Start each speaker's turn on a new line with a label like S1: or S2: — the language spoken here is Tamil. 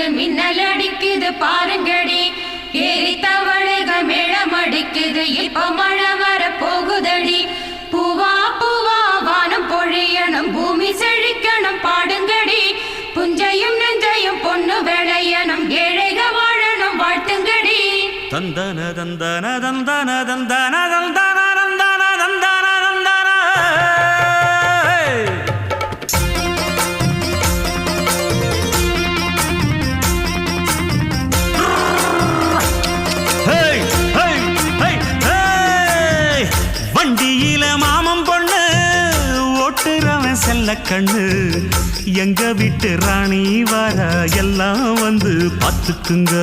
S1: அடிக்குது மின்னல் அடிக்குது பாருங்கடி ஏறி தவளைகள் மேளம் அடிக்குது இப்ப மழை வர போகுதடி பூவா பூவா வானம் பொழியணும் பூமி செழிக்கணும் பாடுங்கடி புஞ்சையும் நெஞ்சையும் பொண்ணு விளையணும் ஏழைக வாழணும் வாழ்த்துங்கடி
S2: தந்தன தந்தன தந்தன தந்தன தந்தன தந்தன தந்தன தந்தன வண்டியில மாமம் பொண்ணு ஓட்டுறவன் செல்ல கண்ணு எங்க வீட்டு ராணி வர எல்லாம் வந்து பார்த்துக்குங்க